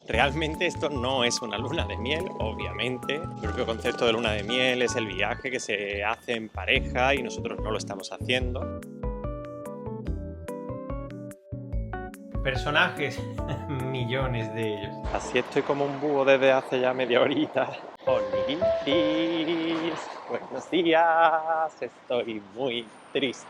Realmente esto no es una luna de miel, obviamente. El propio concepto de luna de miel es el viaje que se hace en pareja y nosotros no lo estamos haciendo. Personajes, millones de ellos. Así estoy como un búho desde hace ya media horita. Onigiris, buenos días, estoy muy triste.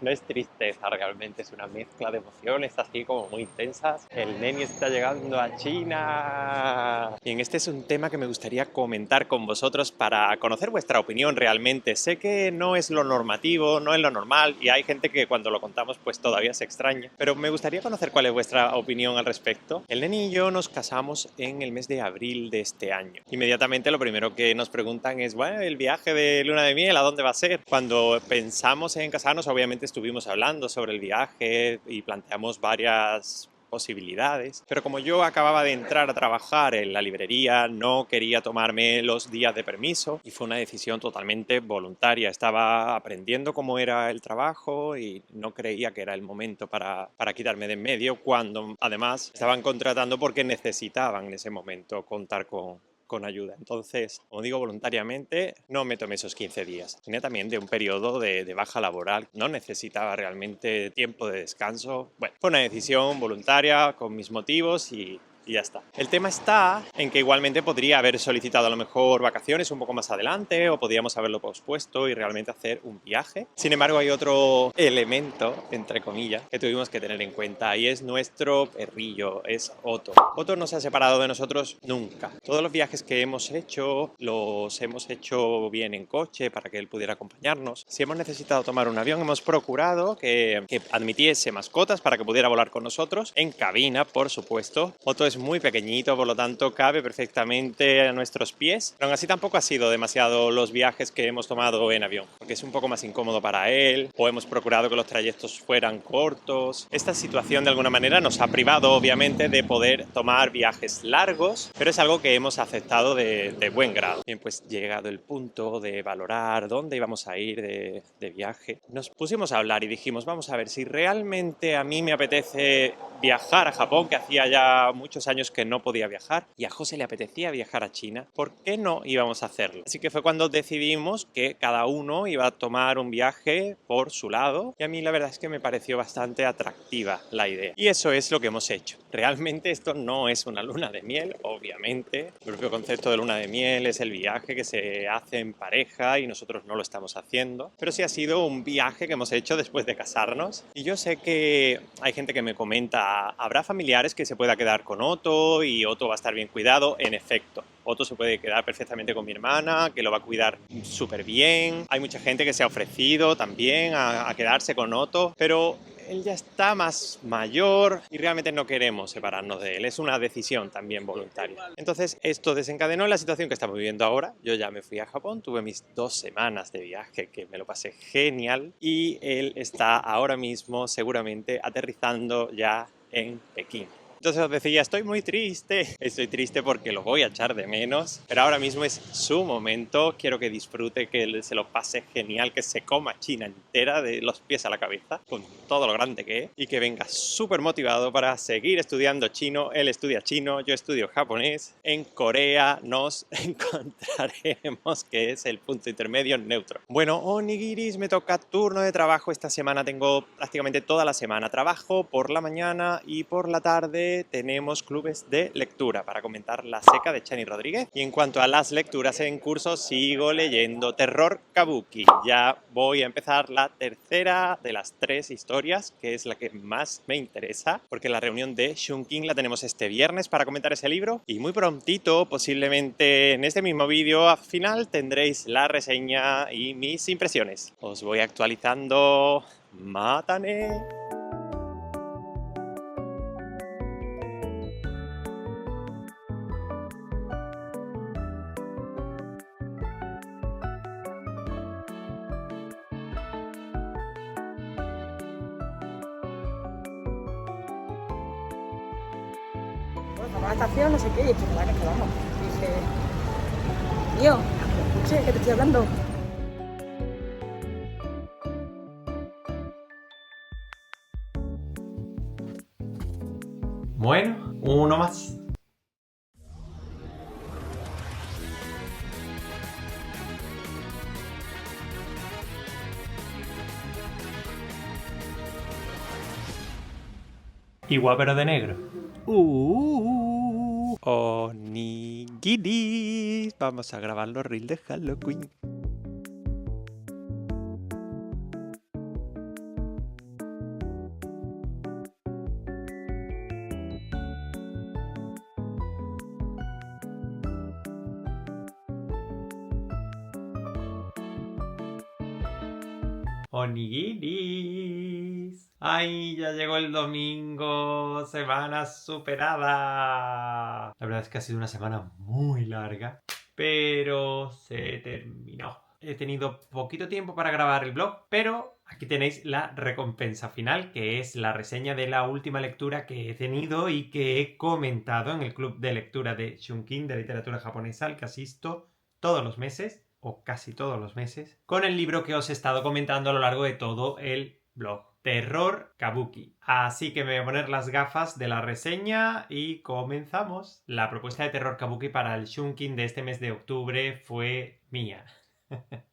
No es tristeza realmente, es una mezcla de emociones así como muy intensas. El neni está llegando a China. Bien, este es un tema que me gustaría comentar con vosotros para conocer vuestra opinión realmente. Sé que no es lo normativo, no es lo normal y hay gente que cuando lo contamos pues todavía se extraña. Pero me gustaría conocer cuál es vuestra opinión al respecto. El neni y yo nos casamos en el mes de abril de este año. Inmediatamente lo primero que nos preguntan es, bueno, el viaje de luna de miel, ¿a dónde va a ser? Cuando pensamos en casarnos, obviamente estuvimos hablando sobre el viaje y planteamos varias posibilidades, pero como yo acababa de entrar a trabajar en la librería, no quería tomarme los días de permiso y fue una decisión totalmente voluntaria. Estaba aprendiendo cómo era el trabajo y no creía que era el momento para quitarme de en medio, cuando además estaban contratando porque necesitaban en ese momento contar con ayuda. Entonces, como digo, voluntariamente no me tomé esos 15 días. Tenía también de un periodo de baja laboral. No necesitaba realmente tiempo de descanso. Bueno, fue una decisión voluntaria con mis motivos y ya está. El tema está en que igualmente podría haber solicitado a lo mejor vacaciones un poco más adelante o podríamos haberlo pospuesto y realmente hacer un viaje. Sin embargo, hay otro elemento, entre comillas, que tuvimos que tener en cuenta y es nuestro perrillo, es Otto. Otto no se ha separado de nosotros nunca. Todos los viajes que hemos hecho los hemos hecho bien en coche para que él pudiera acompañarnos. Si hemos necesitado tomar un avión, hemos procurado que admitiese mascotas para que pudiera volar con nosotros, en cabina, por supuesto. Otto es muy pequeñito, por lo tanto cabe perfectamente a nuestros pies, pero aún así tampoco ha sido demasiado los viajes que hemos tomado en avión, porque es un poco más incómodo para él, o hemos procurado que los trayectos fueran cortos. Esta situación de alguna manera nos ha privado obviamente de poder tomar viajes largos, pero es algo que hemos aceptado de buen grado. Bien, pues llegado el punto de valorar dónde íbamos a ir de viaje, nos pusimos a hablar y dijimos, vamos a ver si realmente a mí me apetece viajar a Japón, que hacía ya muchos años que no podía viajar, y a José le apetecía viajar a China, ¿por qué no íbamos a hacerlo? Así que fue cuando decidimos que cada uno iba a tomar un viaje por su lado, y a mí la verdad es que me pareció bastante atractiva la idea. Y eso es lo que hemos hecho. Realmente esto no es una luna de miel, obviamente. El propio concepto de luna de miel es el viaje que se hace en pareja y nosotros no lo estamos haciendo, pero sí ha sido un viaje que hemos hecho después de casarnos. Y yo sé que hay gente que me comenta, ¿habrá familiares que se pueda quedar con Otto y Otto va a estar bien cuidado? En efecto, Otto se puede quedar perfectamente con mi hermana, que lo va a cuidar súper bien. Hay mucha gente que se ha ofrecido también a quedarse con Otto, pero él ya está más mayor y realmente no queremos separarnos de él. Es una decisión también voluntaria. Entonces, esto desencadenó la situación que estamos viviendo ahora. Yo ya me fui a Japón, tuve mis 2 semanas de viaje, que me lo pasé genial, y él está ahora mismo seguramente aterrizando ya en Pekín. Entonces os decía, estoy muy triste. Estoy triste porque lo voy a echar de menos, pero ahora mismo es su momento. Quiero que disfrute, que se lo pase genial, que se coma China entera de los pies a la cabeza, con todo lo grande que es, y que venga súper motivado para seguir estudiando chino. Él estudia chino, yo estudio japonés. En Corea nos encontraremos, que es el punto intermedio neutro. Bueno, onigiris, me toca turno de trabajo. Esta semana tengo prácticamente toda la semana. Trabajo por la mañana y por la tarde tenemos clubes de lectura para comentar La seca de Chani Rodríguez. Y en cuanto a las lecturas en curso, sigo leyendo Terror Kabuki. Ya voy a empezar la tercera de las 3 historias, que es la que más me interesa, porque la reunión de Shunking la tenemos este viernes para comentar ese libro. Y muy prontito, posiblemente en este mismo vídeo, al final tendréis la reseña y mis impresiones. Os voy actualizando. ¡Mátane! Vamos a la estación, no sé qué, y pues bueno, que vamos. Dije, tío, escuche, que te estoy hablando. Bueno, uno más. Igual pero de negro. Onigiris. Vamos a grabar los reels de Halloween. Onigiris. ¡Ay, ya llegó el domingo! ¡Semana superada! La verdad es que ha sido una semana muy larga, pero se terminó. He tenido poquito tiempo para grabar el blog, pero aquí tenéis la recompensa final, que es la reseña de la última lectura que he tenido y que he comentado en el club de lectura de Shunkin de literatura japonesa, al que asisto todos los meses, o casi todos los meses, con el libro que os he estado comentando a lo largo de todo el blog. Terror Kabuki. Así que me voy a poner las gafas de la reseña y comenzamos. La propuesta de Terror Kabuki para el Shunkin de este mes de octubre fue mía.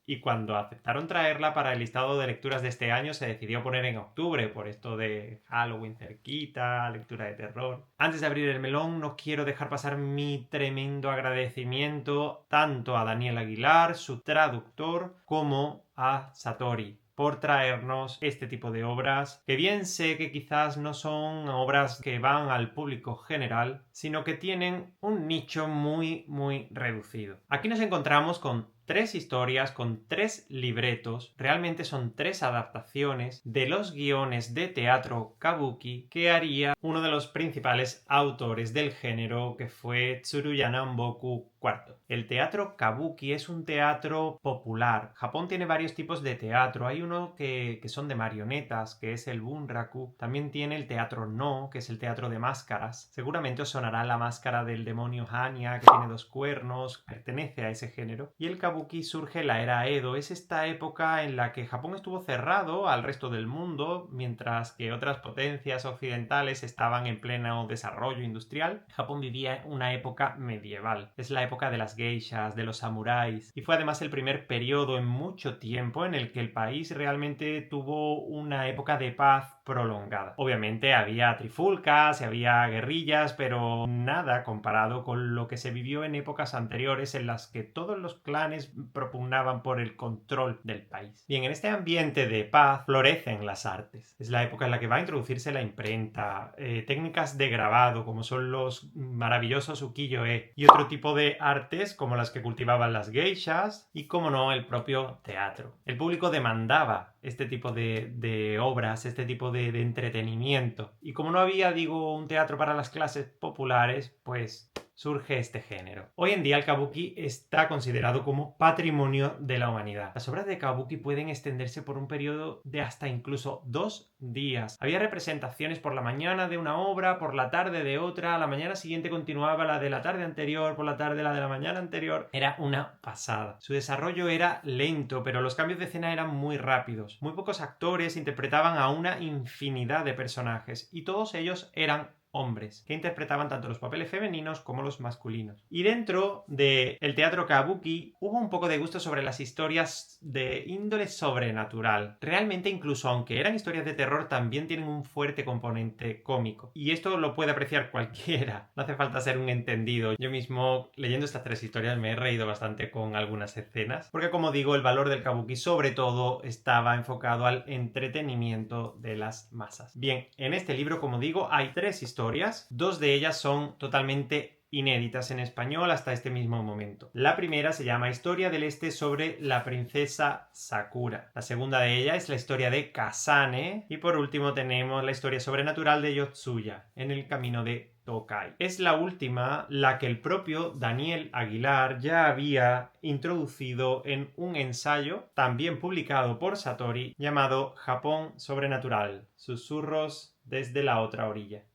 Y cuando aceptaron traerla para el listado de lecturas de este año se decidió poner en octubre por esto de Halloween cerquita, lectura de terror. Antes de abrir el melón no quiero dejar pasar mi tremendo agradecimiento tanto a Daniel Aguilar, su traductor, como a Satori por traernos este tipo de obras, que bien sé que quizás no son obras que van al público general, sino que tienen un nicho muy reducido. Aquí nos encontramos con 3 historias, con 3 libretos, realmente son 3 adaptaciones de los guiones de teatro kabuki que haría uno de los principales autores del género, que fue Tsuruya Namboku IV. El teatro kabuki es un teatro popular. Japón tiene varios tipos de teatro. Hay uno que son de marionetas, que es el bunraku. También tiene el teatro no, que es el teatro de máscaras. Seguramente os sonará la máscara del demonio Hanya, que tiene 2 cuernos, pertenece a ese género. Y el kabuki surge en la era Edo. Es esta época en la que Japón estuvo cerrado al resto del mundo, mientras que otras potencias occidentales estaban en pleno desarrollo industrial. Japón vivía una época medieval. Es la época de las geishas, de los samuráis, y fue además el primer periodo en mucho tiempo en el que el país realmente tuvo una época de paz prolongada. Obviamente había trifulcas y había guerrillas, pero nada comparado con lo que se vivió en épocas anteriores en las que todos los clanes propugnaban por el control del país. Bien, en este ambiente de paz florecen las artes. Es la época en la que va a introducirse la imprenta, técnicas de grabado como son los maravillosos ukiyo-e y otro tipo de artes como las que cultivaban las geishas y, como no, el propio teatro. El público demandaba este tipo de obras, este tipo de entretenimiento, y como no había, un teatro para las clases populares, pues surge este género. Hoy en día el kabuki está considerado como patrimonio de la humanidad. Las obras de kabuki pueden extenderse por un periodo de hasta incluso 2 días. Había representaciones por la mañana de una obra, por la tarde de otra, a la mañana siguiente continuaba la de la tarde anterior, por la tarde la de la mañana anterior. Era una pasada. Su desarrollo era lento, pero los cambios de escena eran muy rápidos. Muy pocos actores interpretaban a una infinidad de personajes y todos ellos eran hombres, que interpretaban tanto los papeles femeninos como los masculinos. Y dentro del teatro kabuki hubo un poco de gusto sobre las historias de índole sobrenatural. Realmente, incluso aunque eran historias de terror, también tienen un fuerte componente cómico. Y esto lo puede apreciar cualquiera. No hace falta ser un entendido. Yo mismo, leyendo estas 3 historias, me he reído bastante con algunas escenas, porque, como digo, el valor del kabuki sobre todo estaba enfocado al entretenimiento de las masas. Bien, en este libro, como digo, hay 3 historias. 2 de ellas son totalmente inéditas en español hasta este mismo momento. La primera se llama Historia del Este sobre la princesa Sakura. La segunda de ellas es la historia de Kasane. Y por último tenemos la historia sobrenatural de Yotsuya, en el camino de Tokai. Es la última la que el propio Daniel Aguilar ya había introducido en un ensayo, también publicado por Satori, llamado Japón Sobrenatural, Susurros desde la otra orilla.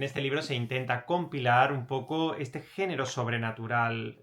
En este libro se intenta compilar un poco este género sobrenatural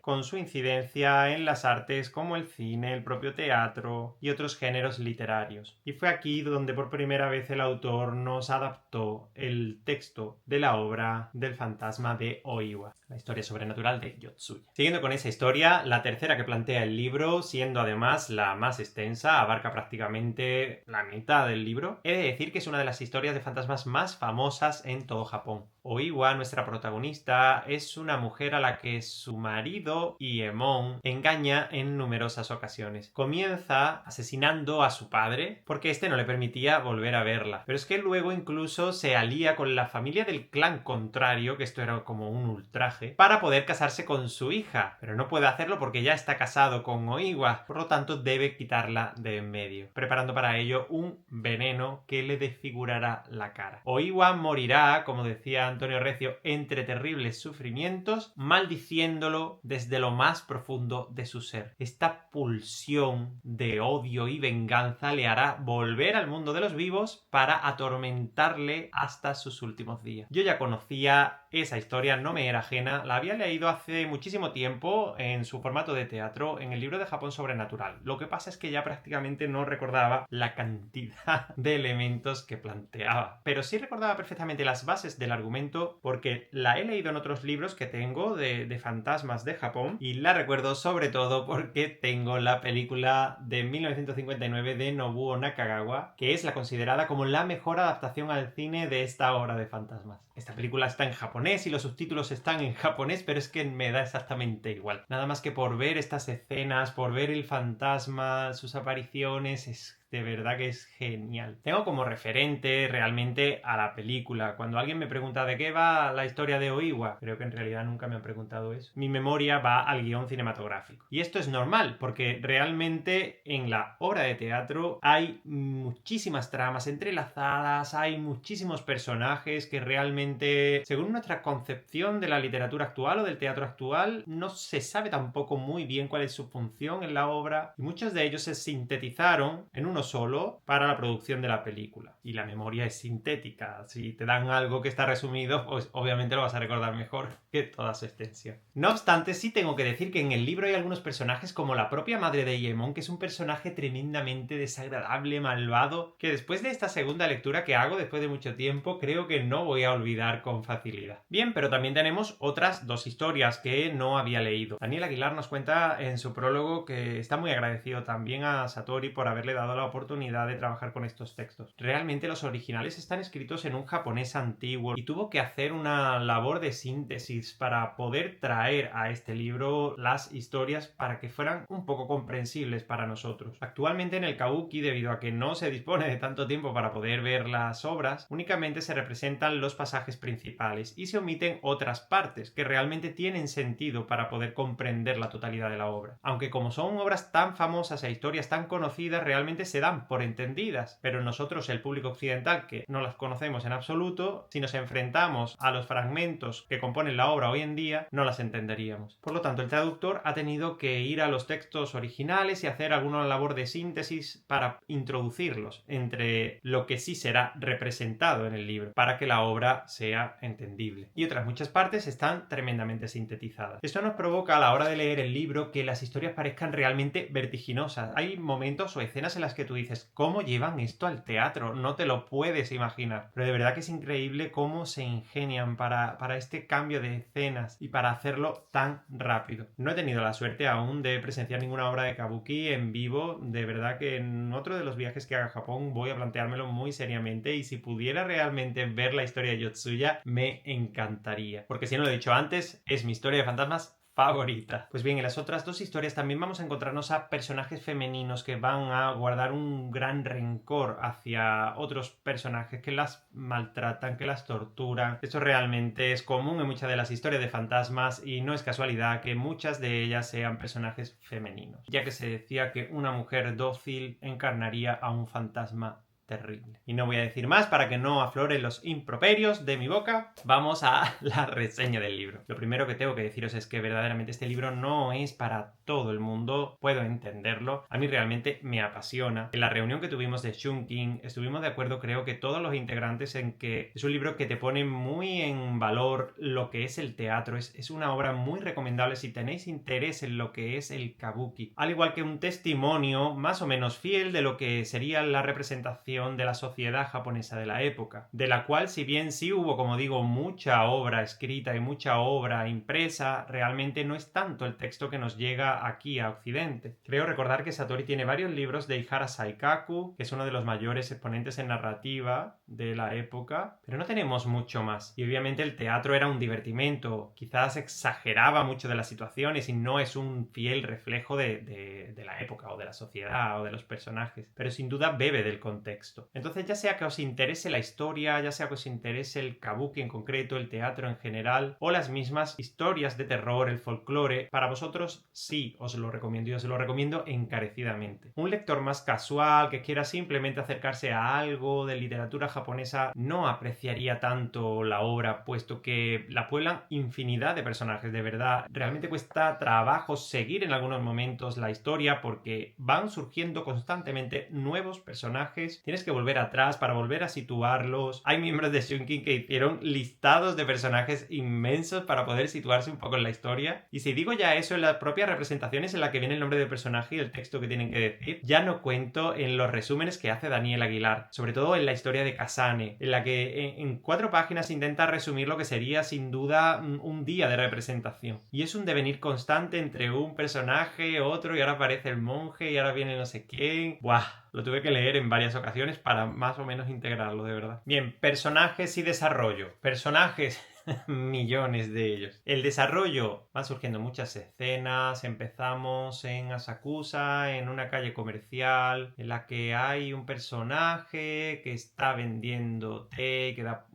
con su incidencia en las artes como el cine, el propio teatro y otros géneros literarios. Y fue aquí donde por primera vez el autor nos adaptó el texto de la obra del fantasma de Oiwa, la historia sobrenatural de Yotsuya. Siguiendo con esa historia, la tercera que plantea el libro, siendo además la más extensa, abarca prácticamente la mitad del libro. He de decir que es una de las historias de fantasmas más famosas en todo Japón. Oiwa, nuestra protagonista, es una mujer a la que su marido, Iemon, engaña en numerosas ocasiones. Comienza asesinando a su padre porque este no le permitía volver a verla. Pero es que luego incluso se alía con la familia del clan contrario, que esto era como un ultraje, para poder casarse con su hija. Pero no puede hacerlo porque ya está casado con Oiwa, por lo tanto debe quitarla de en medio, preparando para ello un veneno que le desfigurará la cara. Oiwa morirá, como decía Antonio Recio, entre terribles sufrimientos, maldiciéndolo desde lo más profundo de su ser. Esta pulsión de odio y venganza le hará volver al mundo de los vivos para atormentarle hasta sus últimos días. Yo ya conocía esa historia, no me era ajena, la había leído hace muchísimo tiempo en su formato de teatro en el libro de Japón Sobrenatural. Lo que pasa es que ya prácticamente no recordaba la cantidad de elementos que planteaba, pero sí recordaba perfectamente las bases del argumento porque la he leído en otros libros que tengo de fantasmas de Japón y la recuerdo sobre todo porque tengo la película de 1959 de Nobuo Nakagawa, que es la considerada como la mejor adaptación al cine de esta obra de fantasmas. Esta película está en japonés y los subtítulos están en japonés, pero es que me da exactamente igual. Nada más que por ver estas escenas, por ver el fantasma, sus apariciones, es de verdad que es genial. Tengo como referente realmente a la película. Cuando alguien me pregunta de qué va la historia de Oiwa, creo que en realidad nunca me han preguntado eso, mi memoria va al guión cinematográfico. Y esto es normal, porque realmente en la obra de teatro hay muchísimas tramas entrelazadas, hay muchísimos personajes que realmente, según nuestra concepción de la literatura actual o del teatro actual, no se sabe tampoco muy bien cuál es su función en la obra, y muchos de ellos se sintetizaron en uno solo para la producción de la película. Y la memoria es sintética. Si te dan algo que está resumido, pues obviamente lo vas a recordar mejor que toda su extensión. No obstante, sí tengo que decir que en el libro hay algunos personajes como la propia madre de Iemon, que es un personaje tremendamente desagradable, malvado, que después de esta segunda lectura que hago después de mucho tiempo, creo que no voy a olvidar con facilidad. Bien, pero también tenemos otras dos historias que no había leído. Daniel Aguilar nos cuenta en su prólogo que está muy agradecido también a Satori por haberle dado la oportunidad de trabajar con estos textos. Realmente los originales están escritos en un japonés antiguo y tuvo que hacer una labor de síntesis para poder traer a este libro las historias para que fueran un poco comprensibles para nosotros. Actualmente en el kabuki, debido a que no se dispone de tanto tiempo para poder ver las obras, únicamente se representan los pasajes principales y se omiten otras partes que realmente tienen sentido para poder comprender la totalidad de la obra. Aunque como son obras tan famosas e historias tan conocidas, realmente se dan por entendidas, pero nosotros, el público occidental, que no las conocemos en absoluto, si nos enfrentamos a los fragmentos que componen la obra hoy en día, no las entenderíamos. Por lo tanto, el traductor ha tenido que ir a los textos originales y hacer alguna labor de síntesis para introducirlos entre lo que sí será representado en el libro, para que la obra sea entendible. Y otras muchas partes están tremendamente sintetizadas. Esto nos provoca a la hora de leer el libro que las historias parezcan realmente vertiginosas. Hay momentos o escenas en las que tú dices, ¿cómo llevan esto al teatro? No te lo puedes imaginar. Pero de verdad que es increíble cómo se ingenian para este cambio de escenas y para hacerlo tan rápido. No he tenido la suerte aún de presenciar ninguna obra de kabuki en vivo. De verdad que en otro de los viajes que haga a Japón voy a planteármelo muy seriamente y si pudiera realmente ver la historia de Yotsuya me encantaría. Porque si no lo he dicho antes, es mi historia de fantasmas favorita. Pues bien, en las otras dos historias también vamos a encontrarnos a personajes femeninos que van a guardar un gran rencor hacia otros personajes que las maltratan, que las torturan. Esto realmente es común en muchas de las historias de fantasmas y no es casualidad que muchas de ellas sean personajes femeninos, ya que se decía que una mujer dócil encarnaría a un fantasma terrible. Y no voy a decir más para que no afloren los improperios de mi boca. Vamos a la reseña del libro. Lo primero que tengo que deciros es que verdaderamente este libro no es para todo el mundo. Puedo entenderlo. A mí realmente me apasiona. En la reunión que tuvimos de Chungking estuvimos de acuerdo, creo que todos los integrantes, en que es un libro que te pone muy en valor lo que es el teatro. Es una obra muy recomendable si tenéis interés en lo que es el kabuki. Al igual que un testimonio más o menos fiel de lo que sería la representación de la sociedad japonesa de la época, de la cual, si bien sí hubo, como digo, mucha obra escrita y mucha obra impresa, realmente no es tanto el texto que nos llega aquí a Occidente. Creo recordar que Satori tiene varios libros de Ihara Saikaku, que es uno de los mayores exponentes en narrativa de la época, pero no tenemos mucho más. Y obviamente el teatro era un divertimento, quizás exageraba mucho de las situaciones y no es un fiel reflejo de la época o de la sociedad o de los personajes, pero sin duda bebe del contexto. Entonces, ya sea que os interese la historia, ya sea que os interese el kabuki en concreto, el teatro en general, o las mismas historias de terror, el folclore, para vosotros sí os lo recomiendo, y os lo recomiendo encarecidamente. Un lector más casual que quiera simplemente acercarse a algo de literatura japonesa no apreciaría tanto la obra, puesto que la pueblan infinidad de personajes. De verdad, realmente cuesta trabajo seguir en algunos momentos la historia porque van surgiendo constantemente nuevos personajes. Tienes que volver atrás para volver a situarlos. Hay miembros de Chungking que hicieron listados de personajes inmensos para poder situarse un poco en la historia. Y si digo ya eso en las propias representaciones en la que viene el nombre del personaje y el texto que tienen que decir, ya no cuento en los resúmenes que hace Daniel Aguilar, sobre todo en la historia de Kasane, en la que en 4 páginas intenta resumir lo que sería sin duda un día de representación. Y es un devenir constante entre un personaje, otro, y ahora aparece el monje y ahora viene no sé quién. ¡Buah! Lo tuve que leer en varias ocasiones para más o menos integrarlo, de verdad. Bien, personajes y desarrollo. Personajes... millones de ellos. El desarrollo, van surgiendo muchas escenas. Empezamos en Asakusa, en una calle comercial en la que hay un personaje que está vendiendo té, que da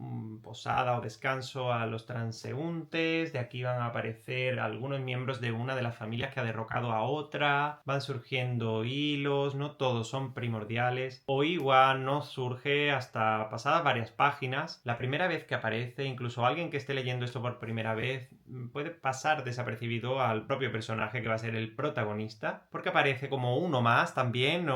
posada o descanso a los transeúntes. De aquí van a aparecer algunos miembros de una de las familias que ha derrocado a otra. Van surgiendo hilos, no todos son primordiales. Oiwa no surge hasta pasadas varias páginas. La primera vez que aparece, incluso alguien que esté leyendo esto por primera vez puede pasar desapercibido al propio personaje que va a ser el protagonista, porque aparece como uno más también.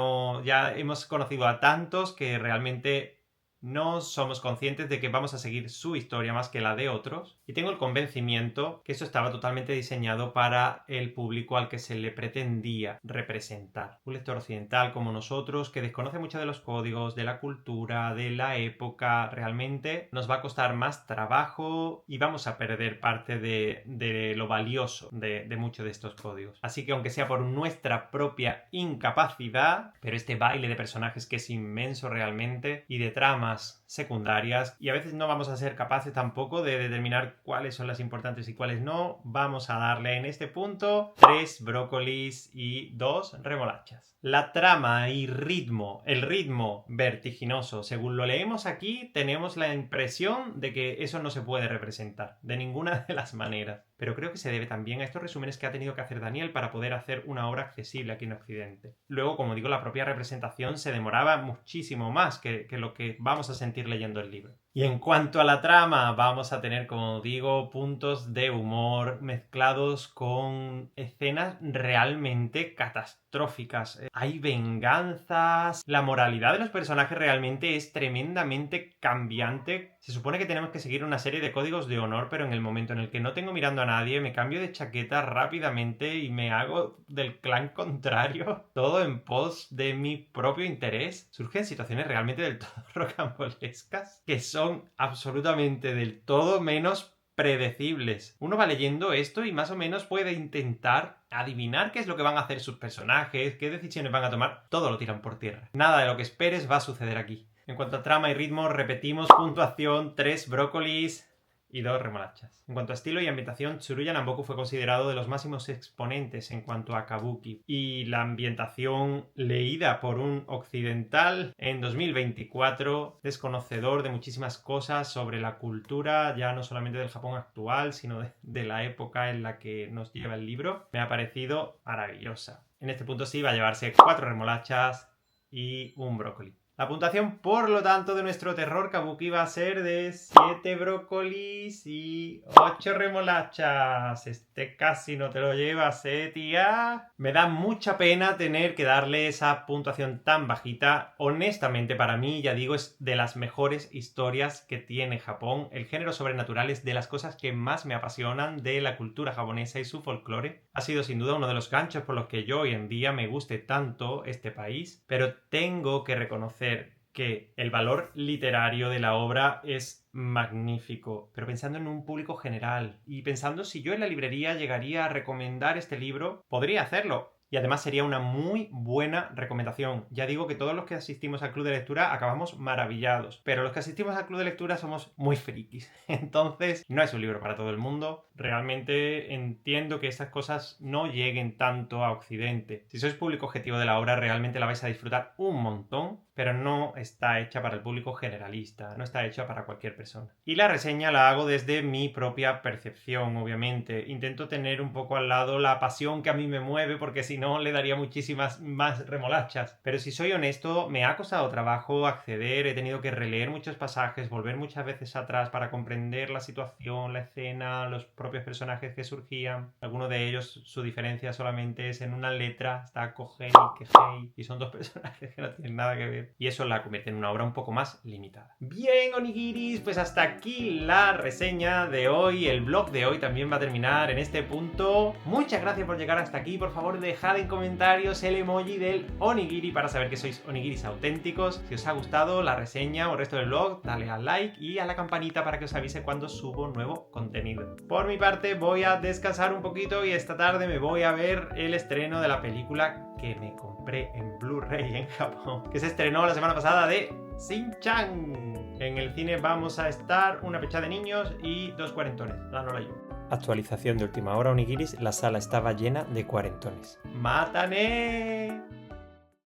Ya hemos conocido a tantos que realmente no somos conscientes de que vamos a seguir su historia más que la de otros, y tengo el convencimiento que eso estaba totalmente diseñado para el público al que se le pretendía representar. Un lector occidental como nosotros, que desconoce mucho de los códigos, de la cultura, de la época, realmente nos va a costar más trabajo y vamos a perder parte de lo valioso de muchos de estos códigos. Así que aunque sea por nuestra propia incapacidad, pero este baile de personajes que es inmenso realmente, y de tramas secundarias, y a veces no vamos a ser capaces tampoco de determinar cuáles son las importantes y cuáles no, vamos a darle en este punto 3 brócolis y 2 remolachas. La trama y ritmo, el ritmo vertiginoso, según lo leemos aquí, tenemos la impresión de que eso no se puede representar de ninguna de las maneras. Pero creo que se debe también a estos resúmenes que ha tenido que hacer Daniel para poder hacer una obra accesible aquí en Occidente. Luego, como digo, la propia representación se demoraba muchísimo más que lo que vamos a sentir leyendo el libro. Y en cuanto a la trama, vamos a tener, como digo, puntos de humor mezclados con escenas realmente catastróficas. Hay venganzas, la moralidad de los personajes realmente es tremendamente cambiante. Se supone que tenemos que seguir una serie de códigos de honor, pero en el momento en el que no tengo mirando a nadie, me cambio de chaqueta rápidamente y me hago del clan contrario, todo en pos de mi propio interés. Surgen situaciones realmente del todo rocambolescas, que son absolutamente del todo menos predecibles. Uno va leyendo esto y más o menos puede intentar adivinar qué es lo que van a hacer sus personajes, qué decisiones van a tomar. Todo lo tiran por tierra. Nada de lo que esperes va a suceder aquí. En cuanto a trama y ritmo, repetimos puntuación: 3 brócolis y 2 remolachas. En cuanto a estilo y ambientación, Tsuruya Namboku fue considerado de los máximos exponentes en cuanto a kabuki, y la ambientación leída por un occidental en 2024, desconocedor de muchísimas cosas sobre la cultura, ya no solamente del Japón actual, sino de la época en la que nos lleva el libro, me ha parecido maravillosa. En este punto sí va a llevarse 4 remolachas y 1 brócoli. La puntuación, por lo tanto, de nuestro terror kabuki va a ser de 7 brócolis y 8 remolachas. Este casi no te lo llevas, tía. Me da mucha pena tener que darle esa puntuación tan bajita. Honestamente, para mí, ya digo, es de las mejores historias que tiene Japón. El género sobrenatural es de las cosas que más me apasionan de la cultura japonesa y su folclore. Ha sido sin duda uno de los ganchos por los que yo hoy en día me guste tanto este país, pero tengo que reconocer que el valor literario de la obra es magnífico, pero pensando en un público general y pensando si yo en la librería llegaría a recomendar este libro, podría hacerlo. Y además sería una muy buena recomendación. Ya digo que todos los que asistimos al club de lectura acabamos maravillados, pero los que asistimos al club de lectura somos muy frikis. Entonces, no es un libro para todo el mundo. Realmente entiendo que estas cosas no lleguen tanto a Occidente. Si sois público objetivo de la obra, realmente la vais a disfrutar un montón, pero no está hecha para el público generalista, no está hecha para cualquier persona. Y la reseña la hago desde mi propia percepción, obviamente. Intento tener un poco al lado la pasión que a mí me mueve, porque si no le daría muchísimas más remolachas. Pero si soy honesto, me ha costado trabajo acceder, he tenido que releer muchos pasajes, volver muchas veces atrás para comprender la situación, la escena, los propios personajes que surgían. Algunos de ellos, su diferencia solamente es en una letra, está Kohei y Kehei, y son dos personajes que no tienen nada que ver. Y eso la convierte en una obra un poco más limitada. Bien, onigiris, pues hasta aquí la reseña de hoy. El vlog de hoy también va a terminar en este punto. Muchas gracias por llegar hasta aquí. Por favor, dejad en comentarios el emoji del onigiri para saber que sois onigiris auténticos. Si os ha gustado la reseña o el resto del vlog, dale al like y a la campanita para que os avise cuando subo nuevo contenido. Por mi parte, voy a descansar un poquito y esta tarde me voy a ver el estreno de la película que me compré en Blu-ray en Japón, que se estrenó la semana pasada, de Shin-Chan. En el cine vamos a estar una pecha de niños y 2 cuarentones, dándole yo. Actualización de última hora, onigiris, la sala estaba llena de cuarentones. ¡Mátane!